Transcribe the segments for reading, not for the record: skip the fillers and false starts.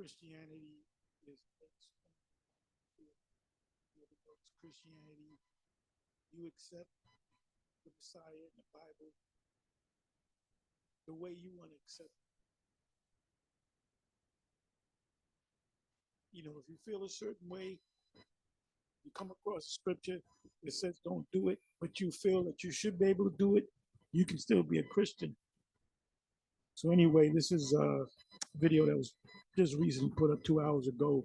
Christianity is Christianity. You accept the Messiah in the Bible the way you want to accept it. You know, if you feel a certain way, you come across a scripture that says don't do it, but you feel that you should be able to do it, you can still be a Christian. So anyway, this is a video that was just recently put up 2 hours ago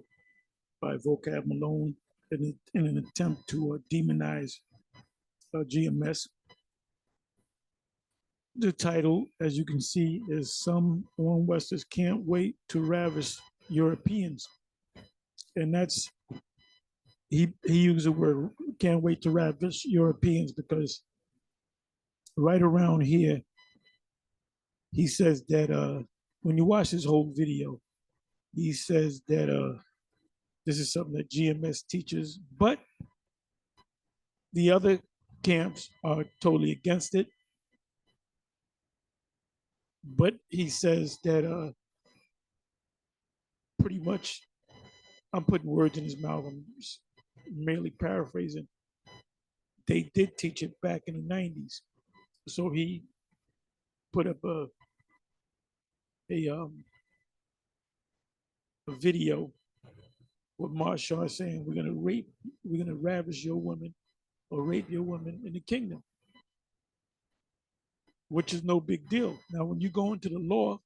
by Vocab Malone in an attempt to demonize GMS. The title, as you can see, is "Some 1Westers Can't Wait to Ravish Europeans." And that's, he used the word "can't wait to ravish Europeans" because right around here, he says that when you watch his whole video, he says that this is something that GMS teaches, but the other camps are totally against it. But he says that pretty much, I'm putting words in his mouth, I'm merely paraphrasing, they did teach it back in the 90s. So he put up a video with Marshall saying, we're gonna ravish your woman or rape your woman in the kingdom, which is no big deal. Now, when you go into the law,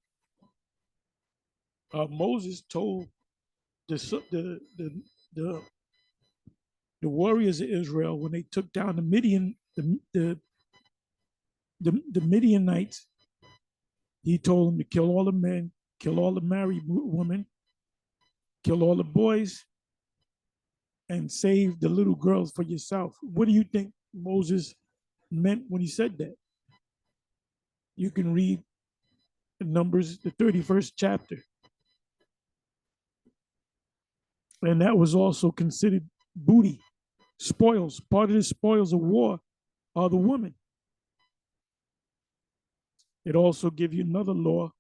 Moses told the warriors of Israel when they took down the Midianites, he told them to kill all the men, kill all the married women, kill all the boys, and save the little girls for yourself. What do you think Moses meant when he said that? You can read Numbers, the 31st chapter. And that was also considered booty, spoils. Part of the spoils of war are the women. It also gives you another law.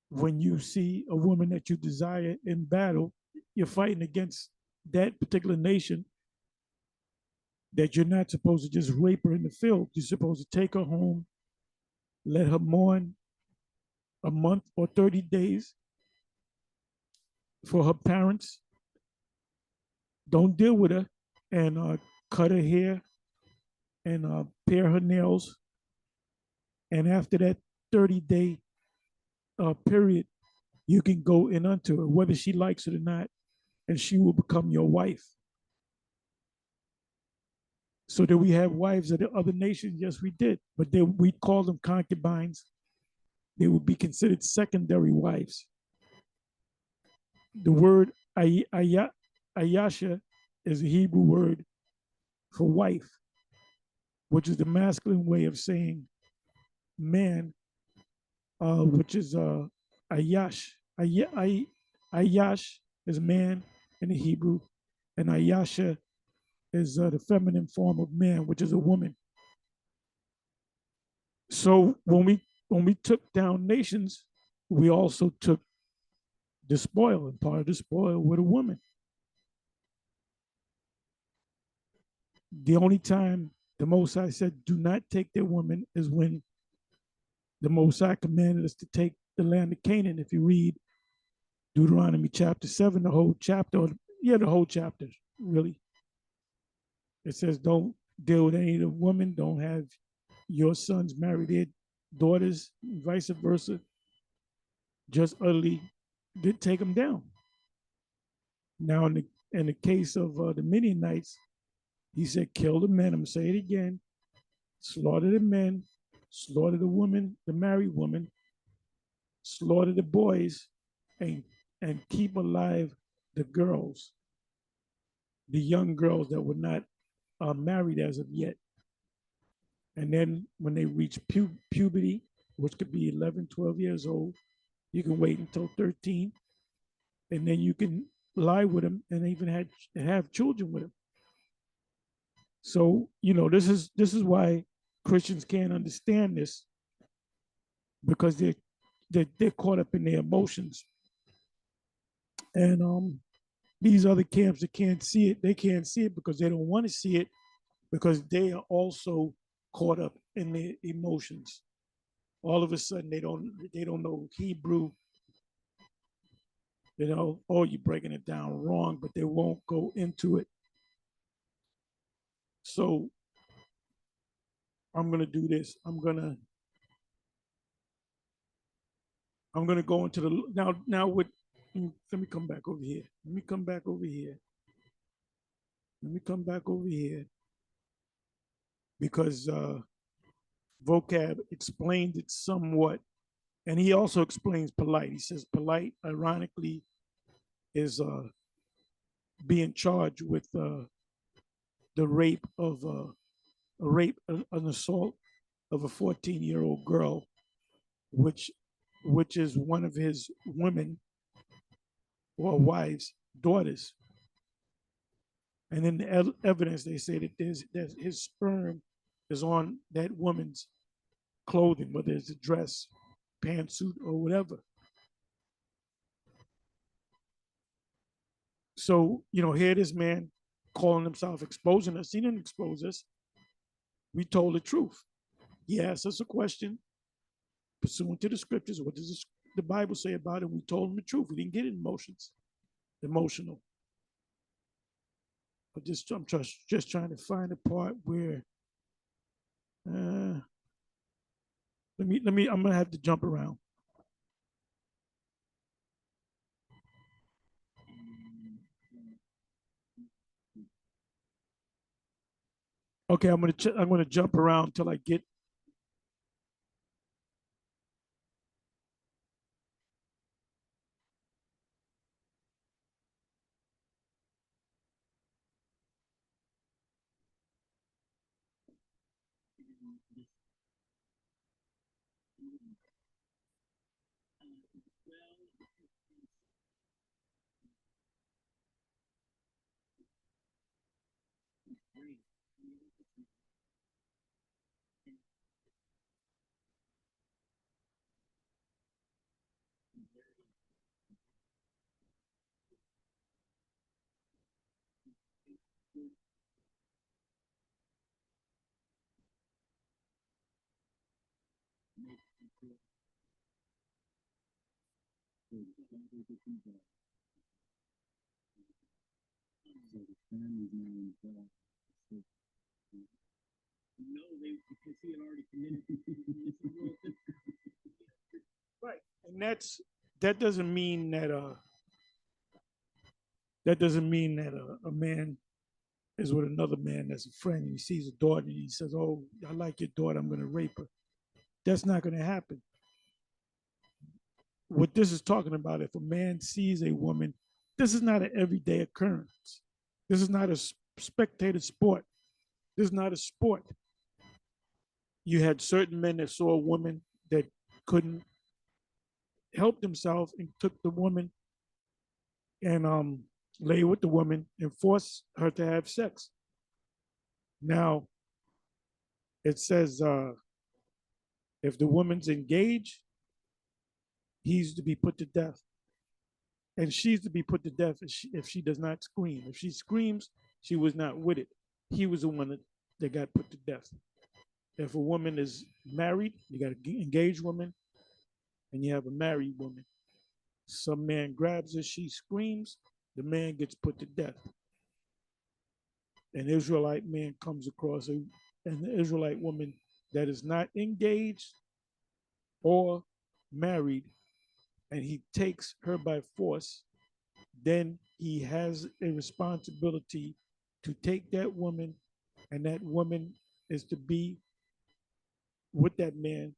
When you see a woman that you desire in battle, you're fighting against that particular nation, that you're not supposed to just rape her in the field. You're supposed to take her home, let her mourn a month or 30 days for her parents. Don't deal with her, and cut her hair and pare her nails. And after that 30-day period, you can go in unto her, whether she likes it or not, and she will become your wife. So did we have wives of the other nations? Yes, we did. But we call them concubines. They would be considered secondary wives. The word ayasha is a Hebrew word for wife, which is the masculine way of saying man, which is ayash. Ayash is man in the Hebrew, and ayasha is the feminine form of man, which is a woman. So when we took down nations, we also took the spoil, and part of the spoil with a woman. The only time the Most High said, do not take their woman, is when the Most High commanded us to take the land of Canaan. If you read Deuteronomy chapter 7, the whole chapter, the whole chapter, really. It says, don't deal with any of the women, don't have your sons marry their daughters, vice versa. Just utterly did take them down. Now, in the case of the Midianites, he said, kill the men. I'm going to say it again. Slaughter the men, slaughter the women, the married woman, slaughter the boys, and keep alive the girls, the young girls that were not married as of yet. And then when they reach puberty, which could be 11, 12 years old, you can wait until 13, and then you can lie with them and even have children with them. So, this is why Christians can't understand this, because they're caught up in their emotions. And these other camps that can't see it, they can't see it because they don't want to see it, because they are also caught up in their emotions. All of a sudden they don't know Hebrew. You know, oh, you're breaking it down wrong, but they won't go into it. So I'm gonna do this. I'm gonna go into the now with. Let me come back over here. Let me come back over here. Let me come back over here because vocab explained it somewhat, and he also explains polite. He says polite, ironically, is being charged with the rape of an assault of a 14-year-old girl, which is one of his women or wives' daughters. And in the evidence, they say that his sperm is on that woman's clothing, whether it's a dress, pantsuit, or whatever. So, here this man calling himself exposing us. He didn't expose us. We told the truth. He asked us a question pursuant to the scriptures. What does the Bible say about it? We told him the truth. We didn't get emotional. But I'm just trying to find a part where I'm gonna have to jump around. Okay, I'm gonna jump around till I get. Right, and that doesn't mean that a man is with another man as a friend and he sees a daughter and he says, "Oh, I like your daughter. I'm going to rape her." That's not going to happen. What this is talking about, if a man sees a woman, this is not an everyday occurrence. This is not a spectator sport. This is not a sport. You had certain men that saw a woman that couldn't help themselves and took the woman and lay with the woman and forced her to have sex. Now, it says if the woman's engaged, he's to be put to death. And she's to be put to death if she does not scream. If she screams, she was not with it. He was the one that got put to death. If a woman is married, you got an engaged woman and you have a married woman. Some man grabs her, she screams, the man gets put to death. An Israelite man comes across an Israelite woman that is not engaged or married, and he takes her by force, then he has a responsibility to take that woman, and that woman is to be with that man,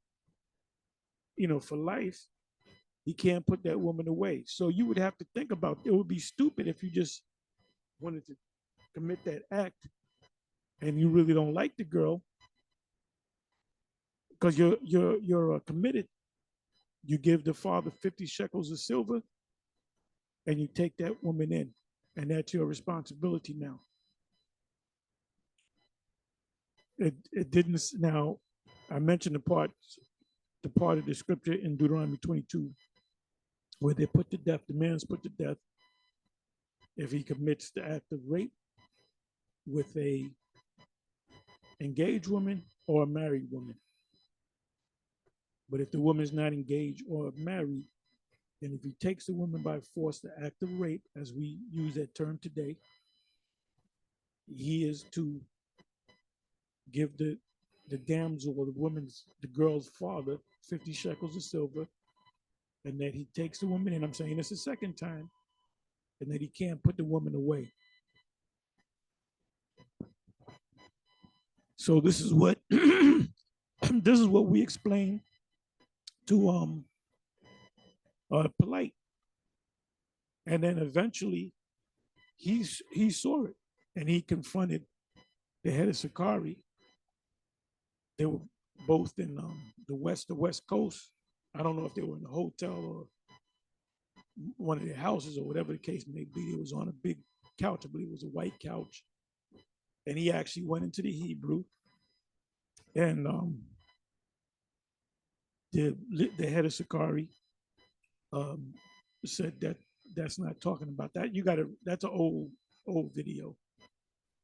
for life. He can't put that woman away. So you would have to think about it. Would be stupid if you just wanted to commit that act and you really don't like the girl because you're committed. You give the father 50 shekels of silver and you take that woman in, and that's your responsibility now. It didn't. Now, I mentioned the part of the scripture in Deuteronomy 22 where they put to death, the man's put to death, if he commits the act of rape with a engaged woman or a married woman. But if the woman is not engaged or married, then if he takes the woman by force, the act of rape, as we use that term today, he is to give the damsel or the girl's father 50 shekels of silver, and that he takes the woman, and I'm saying this a second time, and that he can't put the woman away. So this is what this is what we explain to Polite, and then eventually he saw it, and he confronted the head of Sakari. They were both in the West Coast. I don't know if they were in a hotel or one of their houses or whatever the case may be. It was on a big couch. I believe it was a white couch. And he actually went into the Hebrew, and the head of Sakari said that that's not talking about that. That's an old video.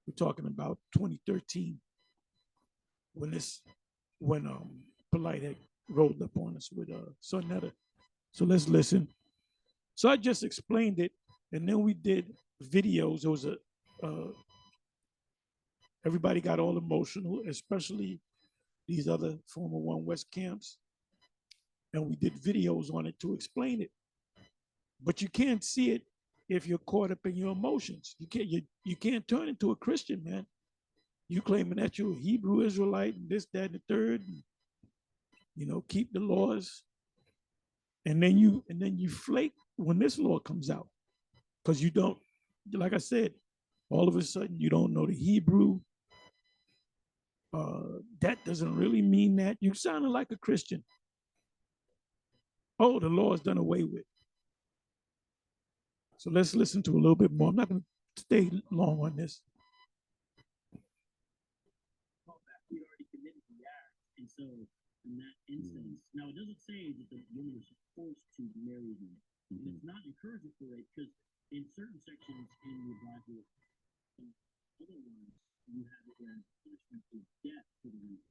We're talking about 2013 when Polite had rolled up on us with Sonetta. So let's listen. So I just explained it, and then we did videos. There was everybody got all emotional, especially these other former One West camps, and we did videos on it to explain it. But you can't see it if you're caught up in your emotions. You can't turn into a Christian, man. You claiming that you're a Hebrew Israelite and this, that, and the third, and, keep the laws, and then you flake when this law comes out, because you don't, like I said, all of a sudden you don't know the Hebrew. That doesn't really mean that. You sounded like a Christian. Oh, the law is done away with. So let's listen to a little bit more. I'm not going to stay long on this. We already committed the act, and so in that instance, now it doesn't say that the woman is supposed to marry him. It's not encouraging for rape, because in certain sections in the Bible, other ones, you have it as punishment is death for the rape.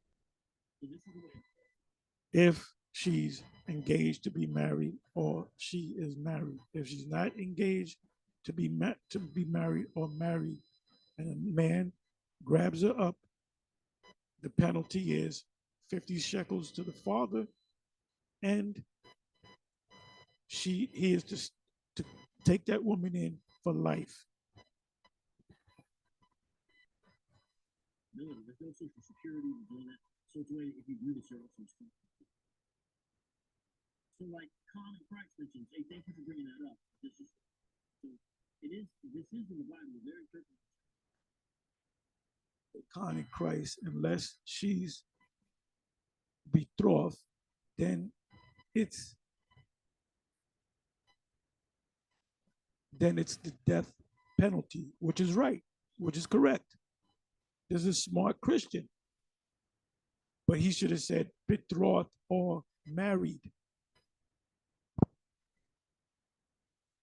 So this is the way. If she's engaged to be married or she is married. If she's not engaged to be married or married, and a man grabs her up, the penalty is 50 shekels to the father, and he is to take that woman in for life. No, there's no social security, that. So it's a way, if you do this, you're also responsible. So like Con and Christ mentions, hey, thank you for bringing that up. This is in the Bible, very important. Con and Christ, unless she's betrothed, then it's the death penalty, which is right, which is correct. This is a smart Christian, but he should have said betrothed or married.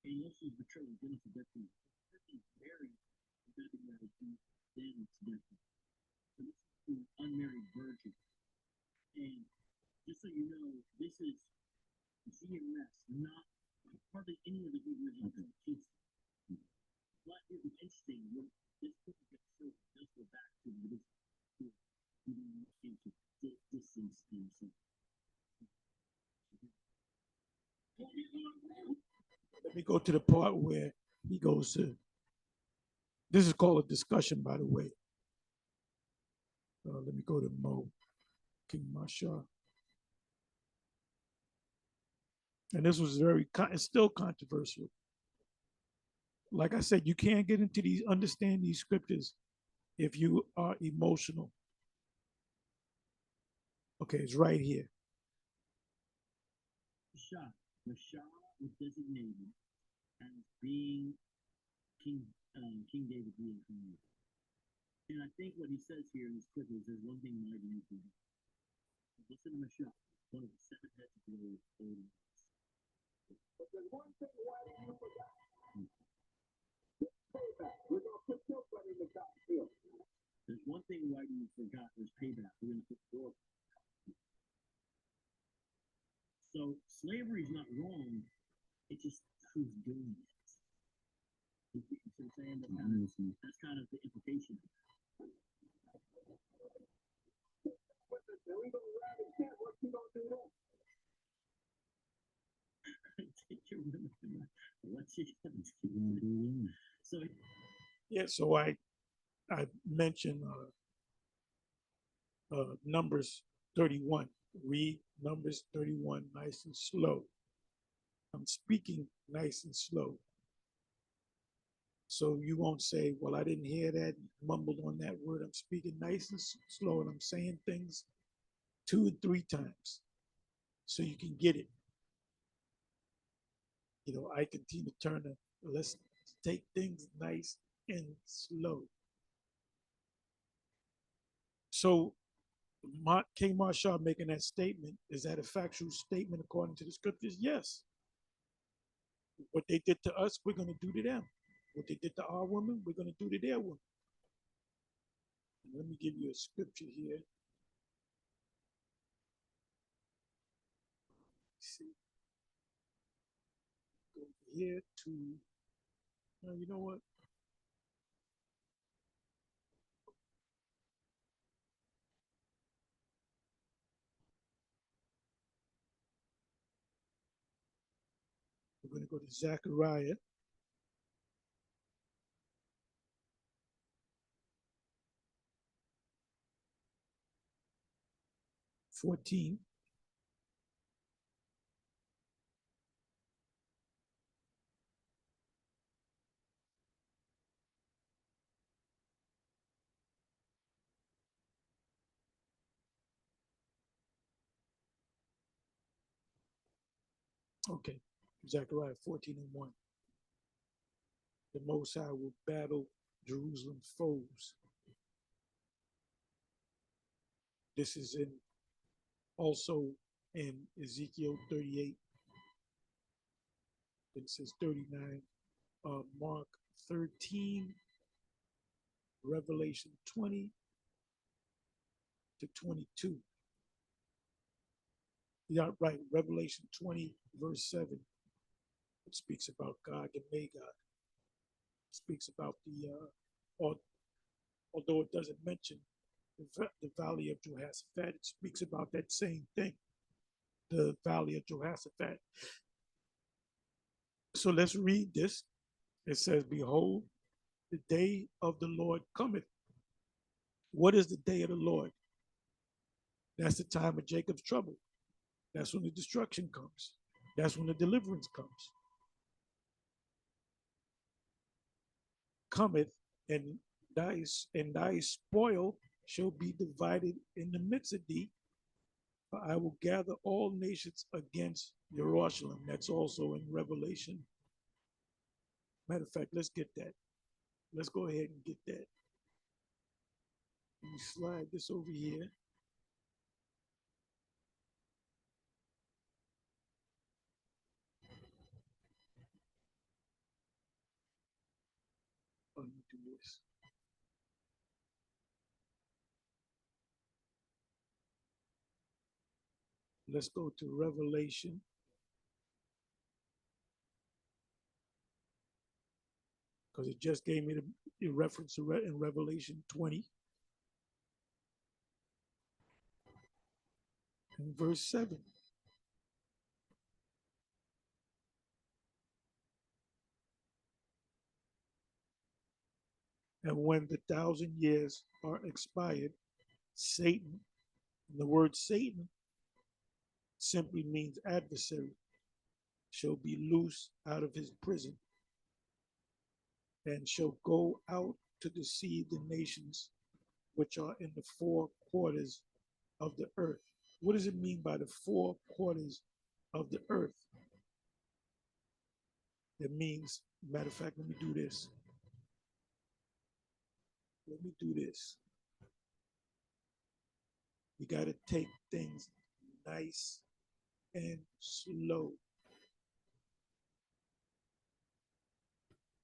Unless she's betrothed, then it's a death penalty. If she's married, then it's death penalty. So this is an unmarried virgin. And just so you know, this is GMS, not hardly any of the good religions teach. But it was interesting when this book gets shown, does go back to this into distance and so. Let me go to the part where he goes to. This is called a discussion, by the way. Let me go to King Mashar. And this was it's still controversial. Like I said, you can't get into understand these scriptures if you are emotional. Okay, it's right here. Mashah was designated as being King David reincarnated. And I think what he says here in this clip is there's one thing mighty you can do. Listen to Mashah, one of the 7 heads of the Lord. But there's one thing why you forgot. There's one thing why you forgot was payback. We're going to put war. So slavery is not wrong. It's just who's doing it. You see what I'm saying? That's kind of the implication. Take your women. What's your So Yeah, so I mentioned Numbers 31. Read Numbers 31 nice and slow. I'm speaking nice and slow. So you won't say, well, I didn't hear that, mumbled on that word. I'm speaking nice and slow, and I'm saying things 2 and 3 times so you can get it. You know, I continue to turn let's take things nice and slow. So King Marshall making that statement, is that a factual statement according to the scriptures? Yes. What they did to us, we're going to do to them. What they did to our women, we're going to do to their women. And let me give you a scripture here. Let's see. Go here to, you know what? We're going to go to Zechariah 14. Okay, Zechariah 14 and 1. The Most High will battle Jerusalem's foes. This is in also in Ezekiel 38. It says 39, Mark 13, Revelation 20 to 22. Yeah, right. Revelation 20, verse 7. It speaks about God and Magog. It speaks about although it doesn't mention the valley of Jehoshaphat, it speaks about that same thing, the valley of Jehoshaphat. So let's read this. It says, behold, the day of the Lord cometh. What is the day of the Lord? That's the time of Jacob's trouble. That's when the destruction comes. That's when the deliverance comes. Cometh, and thy spoil shall be divided in the midst of thee. For I will gather all nations against Jerusalem. That's also in Revelation. Matter of fact, let's get that. Let's go ahead and get that. Let me slide this over here. Let me do this. Let's go to Revelation. Because it just gave me the reference in Revelation 20 and verse 7. And when the 1,000 years are expired, Satan, and the word Satan simply means adversary, shall be loose out of his prison and shall go out to deceive the nations which are in the 4 quarters of the earth. What does it mean by the 4 quarters of the earth? It means, matter of fact, let me do this. Let me do this. You got to take things nice and slow.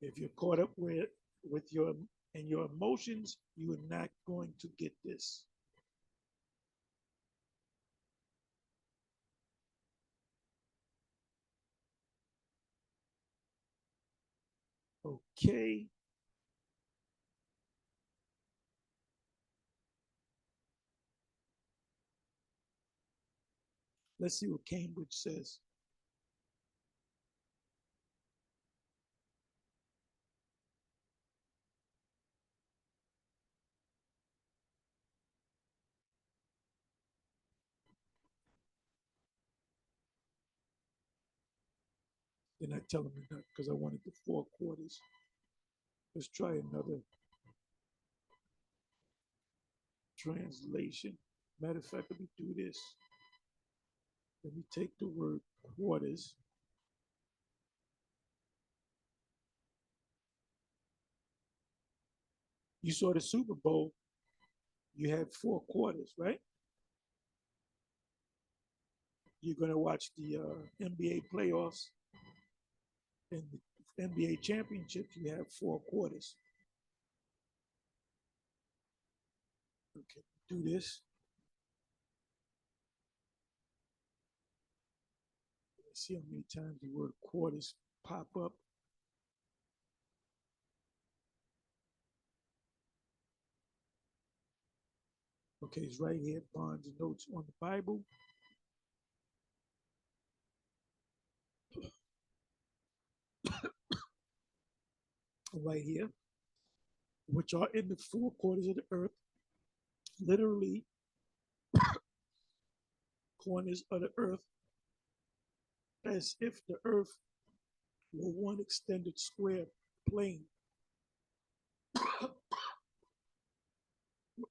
If you're caught up with with your and your emotions, you are not going to get this. Okay. Let's see what Cambridge says. They're not telling me that because I wanted the 4 quarters. Let's try another translation. Matter of fact, let me do this. Let me take the word quarters. You saw the Super Bowl, you had 4 quarters, right? You're going to watch the NBA playoffs and the NBA championships, you have 4 quarters. Okay, do this. Let's see how many times the word quarters pop up. Okay, it's right here, Barnes and Notes on the Bible. Right here, which are in the 4 quarters of the earth, literally corners of the earth, as if the earth were one extended square plane.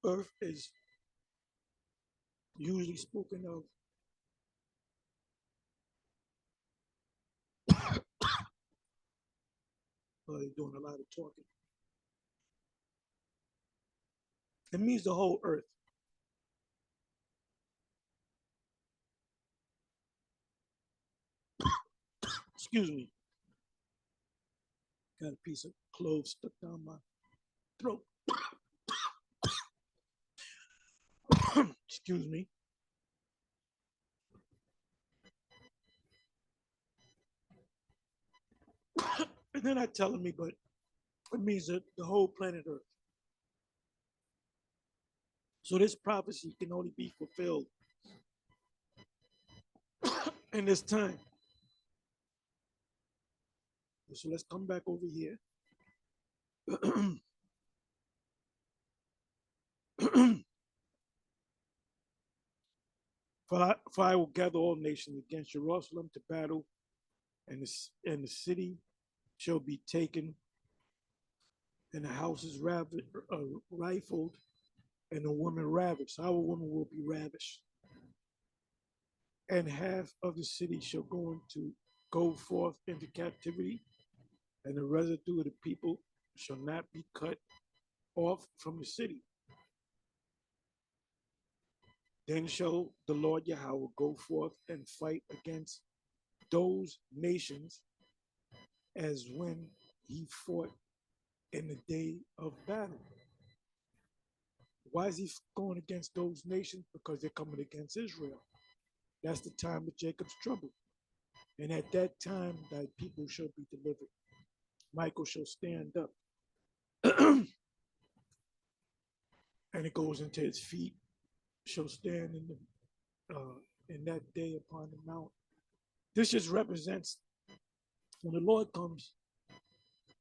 Earth is usually spoken of they're doing a lot of talking. It means the whole earth. Excuse me. Got a piece of clove stuck down my throat. Excuse me. And they're not telling me, but it means that the whole planet Earth. So this prophecy can only be fulfilled in this time. So let's come back over here. For I will gather all nations against Jerusalem to battle, and the city shall be taken, and the houses rifled, and the women ravished. Our women will be ravished. And half of the city shall go forth into captivity, and the residue of the people shall not be cut off from the city. Then shall the Lord Yahweh go forth and fight against those nations as when he fought in the day of battle. Why is he going against those nations? Because they're coming against Israel. That's the time of Jacob's trouble. And at that time, thy people shall be delivered. Michael shall stand up. And it goes into his feet shall stand in that day upon the mount. This just represents when the Lord comes,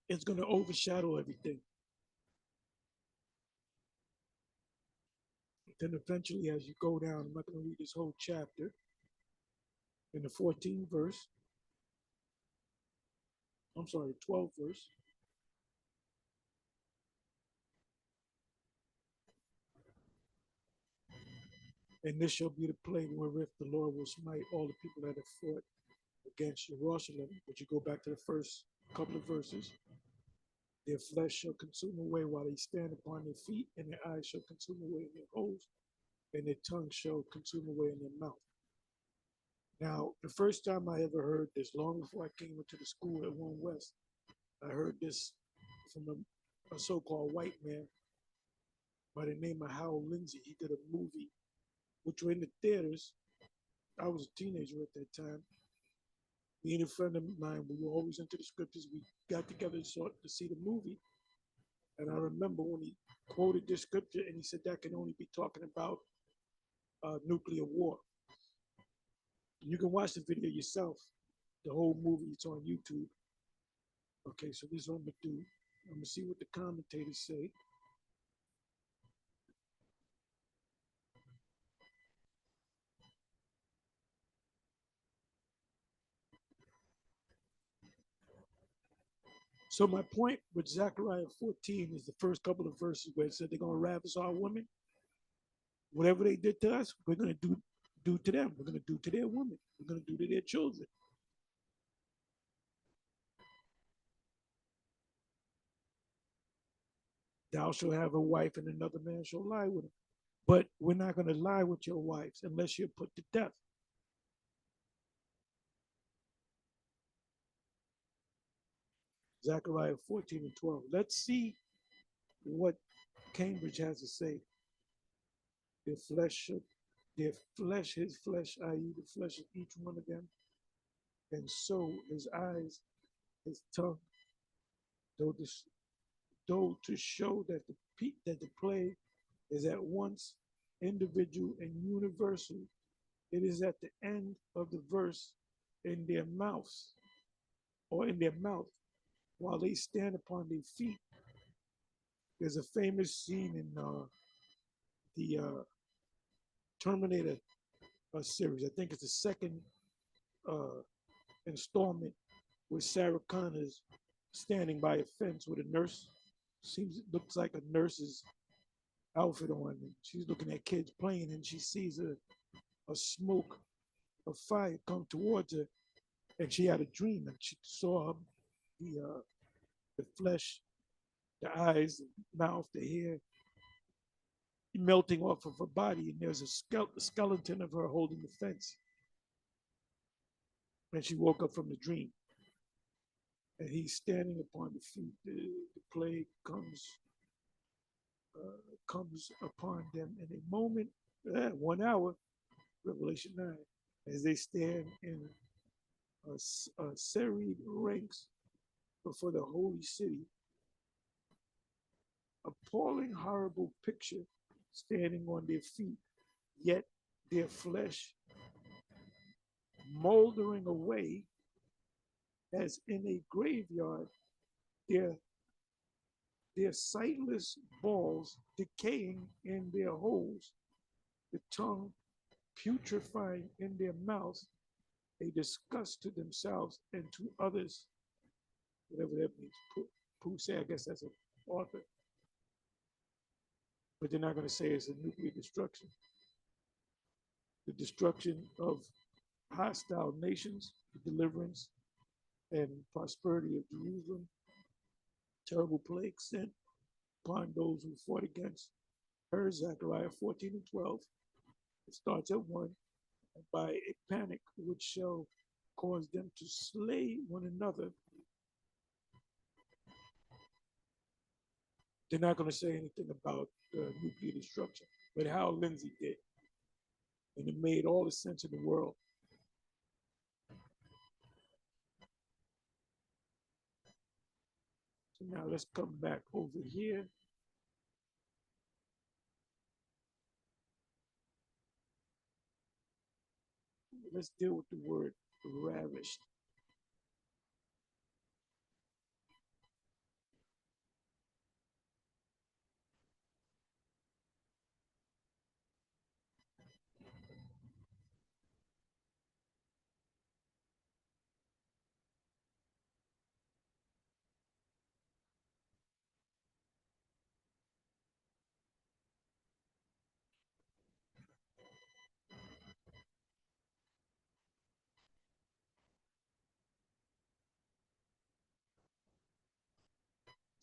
it's going to overshadow everything. Then eventually, as you go down, I'm not going to read this whole chapter. In the 14th verse, I'm sorry, 12th verse, and this shall be the plague wherewith the Lord will smite all the people that have fought against Jerusalem. But you go back to the first couple of verses. Their flesh shall consume away while they stand upon their feet, and their eyes shall consume away in their holes, and their tongue shall consume away in their mouth. Now, the first time I ever heard this, long before I came into the school at 1 West, I heard this from a so-called white man by the name of Howell Lindsey. He did a movie which were in the theaters. I was a teenager at that time. Me and a friend of mine, we were always into the scriptures. We got together to see the movie. And I remember when he quoted this scripture and he said that can only be talking about nuclear war. You can watch the video yourself. The whole movie, it's on YouTube. Okay, so this is what I'm gonna do. I'm gonna see what the commentators say. So my point with Zechariah 14 is the first couple of verses where it said they're gonna ravish our women. Whatever they did to us, we're gonna do to them. We're gonna do to their women. We're gonna do to their children. Thou shalt have a wife and another man shall lie with her. But we're not gonna lie with your wives unless you're put to death. Zechariah 14 and 12. Let's see what Cambridge has to say. Their flesh should, their flesh, his flesh, i.e., the flesh of each one of them, and so his eyes, his tongue, though this, though to show that the plague is at once individual and universal, it is at the end of the verse in their mouths, or in their mouth, while they stand upon their feet. There's a famous scene in the Terminator series. I think it's the second uh, installment where Sarah Connor's standing by a fence with a nurse. Looks like a nurse's outfit on. And she's looking at kids playing, and she sees a smoke of fire come towards her, and she had a dream, and she saw the flesh, the eyes, the mouth, the hair melting off of her body, and there's a skeleton of her holding the fence. And she woke up from the dream, and he's standing upon the feet. The plague comes upon them in a moment, 1 hour, Revelation 9, as they stand in serried ranks before the holy city. Appalling, horrible picture, standing on their feet, yet their flesh moldering away as in a graveyard, their their sightless balls decaying in their holes, the tongue putrefying in their mouths, a disgust to themselves and to others, whatever that means. Poussey, I guess that's an author. But they're not going to say it's a nuclear destruction. The destruction of hostile nations, the deliverance and prosperity of Jerusalem, terrible plague sent upon those who fought against her, Zechariah 14 and 12. It starts at 1, and by a panic which shall cause them to slay one another. They're not going to say anything about nuclear destruction, but Howell Lindsey did. And it made all the sense in the world. So now let's come back over here. Let's deal with the word ravished.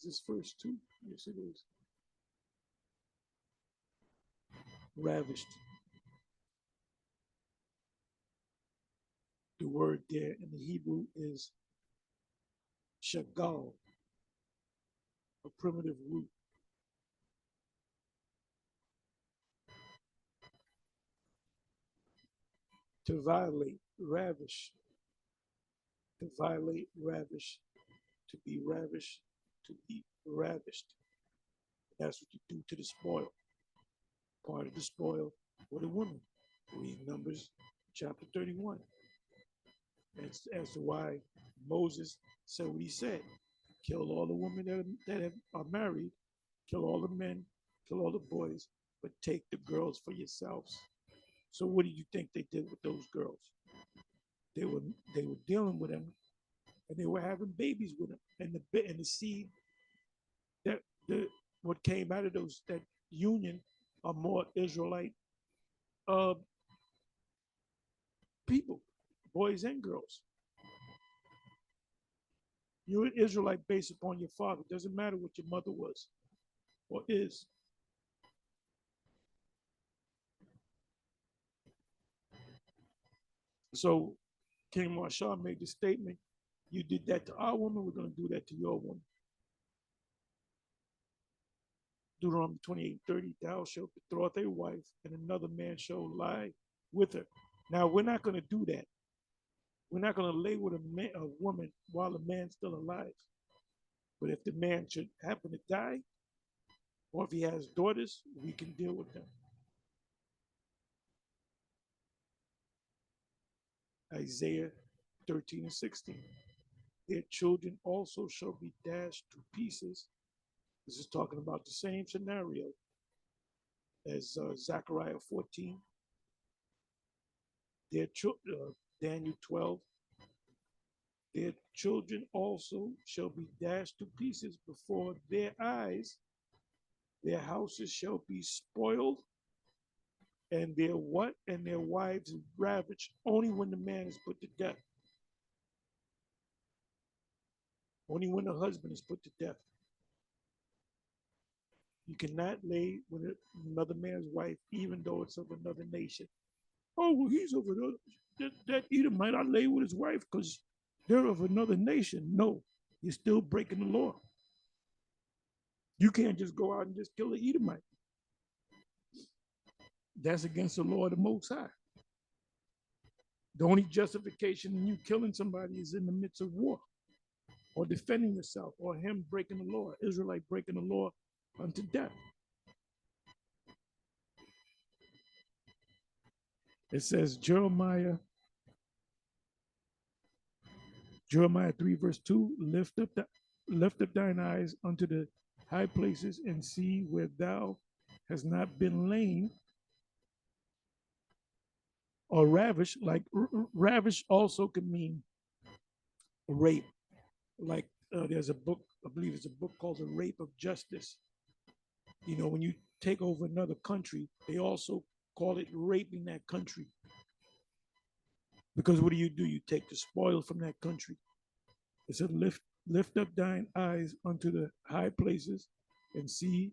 Is this verse 2? Yes, it is. Ravished. The word there in the Hebrew is shagal. a primitive root. To violate, ravish, to violate, ravish, to be ravished, to be ravished. That's what you do to the spoil. Part of the spoil for the woman. Read Numbers chapter 31. As to why Moses said what he said. Kill all the women are married, kill all the men, kill all the boys, but take the girls for yourselves. So what do you think they did with those girls? They were they were dealing with them, and they were having babies with them, and the seed that the what came out of those that union are more Israelite uh, people, boys and girls. You're an Israelite based upon your father. It doesn't matter what your mother was or is. So King Marshall made the statement, you did that to our woman, we're going to do that to your woman. Deuteronomy 28:30, thou shalt betroth a wife, and another man shall lie with her. Now, we're not going to do that. We're not going to lay with a woman while the man's still alive. But if the man should happen to die, or if he has daughters, we can deal with them. Isaiah 13:16. Their children also shall be dashed to pieces. This is talking about the same scenario as Zechariah 14. Their Daniel 12. Their children also shall be dashed to pieces before their eyes. Their houses shall be spoiled, and their what? And their wives ravaged, only when the man is put to death. Only when the husband is put to death. You cannot lay with another man's wife, even though it's of another nation. Oh, well, he's of another. That Edomite, I lay with his wife because they're of another nation. No, you're still breaking the law. You can't just go out and just kill an Edomite. That's against the law of the Most High. The only justification in you killing somebody is in the midst of war or defending yourself or him breaking the law, Israelite breaking the law unto death. It says Jeremiah 3 verse 2, lift up thine eyes unto the high places and see where thou hast not been lain or ravished. Like ravish also can mean rape. Like there's a book, I believe it's a book called The Rape of Justice. You know, when you take over another country, they also call it raping that country. Because what do? You take the spoil from that country. It said, lift up thine eyes unto the high places and see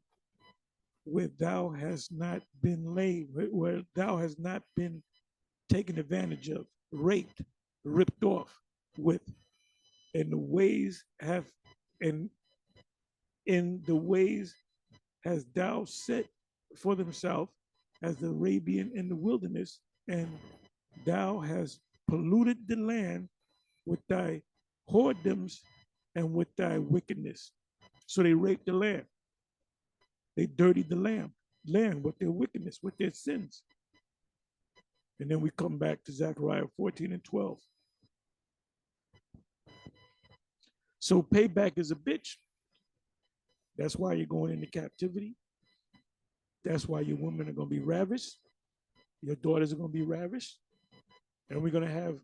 where thou hast not been laid, where thou hast not been taken advantage of, raped, ripped off with, and the ways have, and in the ways has thou set for themselves as the Arabian in the wilderness, and thou hast polluted the land with thy whoredoms and with thy wickedness. So they raped the land. They dirtied the land with their wickedness, with their sins. And then we come back to Zechariah 14 and 12. So payback is a bitch. That's why you're going into captivity. That's why your women are going to be ravished. Your daughters are going to be ravished. And we're going to have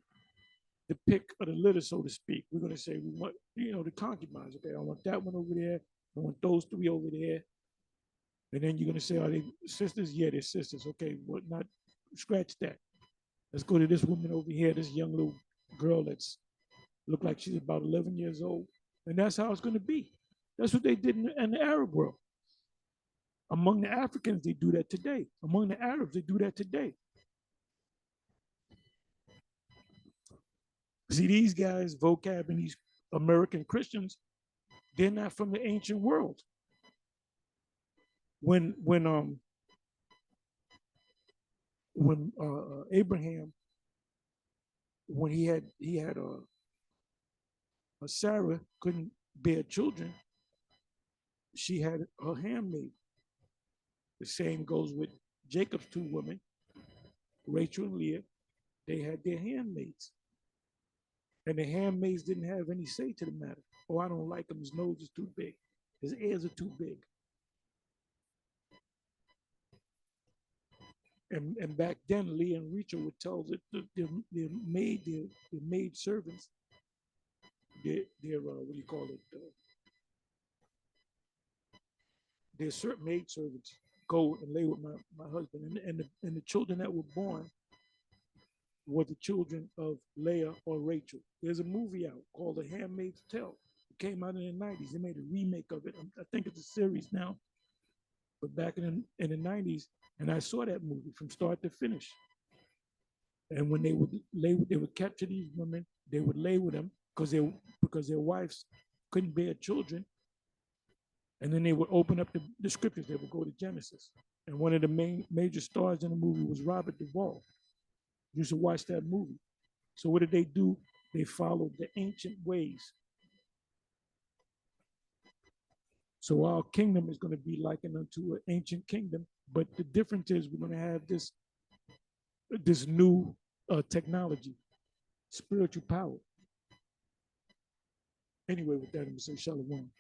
the pick of the litter, so to speak. We're going to say, we want, the concubines. Okay, I want that one over there. I want those three over there. And then you're going to say, are they sisters? Yeah, they're sisters. Okay, well, not scratch that. Let's go to this woman over here, this young little girl that's looked like she's about 11 years old. And that's how it's going to be. That's what they did in the Arab world. Among the Africans, they do that today. Among the Arabs, they do that today. See, these guys, vocab, and these American Christians, They're not from the ancient world. When Abraham, when he had a Sarah couldn't bear children, she had her handmaid. The same goes with Jacob's two women, Rachel and Leah. They had their handmaids, and the handmaids didn't have any say to the matter. Oh, I don't like him. His nose is too big. His ears are too big. And back then, Leah and Rachel would tell their maid servants, their what do you call it? Their maid servants go and lay with my husband, and the children that were born were the children of Leah or Rachel. There's a movie out called The Handmaid's Tale. It came out in the 90s. They made a remake of it. I think it's a series now, but back in the 90s, and I saw that movie from start to finish. And when they would capture these women, they would lay with them because their wives couldn't bear children, and then they would open up the scriptures. They would go to Genesis, and one of the major stars in the movie was Robert Duvall. You should watch that movie. So what did they do? They followed the ancient ways. So our kingdom is going to be likened unto an ancient kingdom, but the difference is we're going to have this new technology, spiritual power. Anyway, with that, I'm going to say shalom.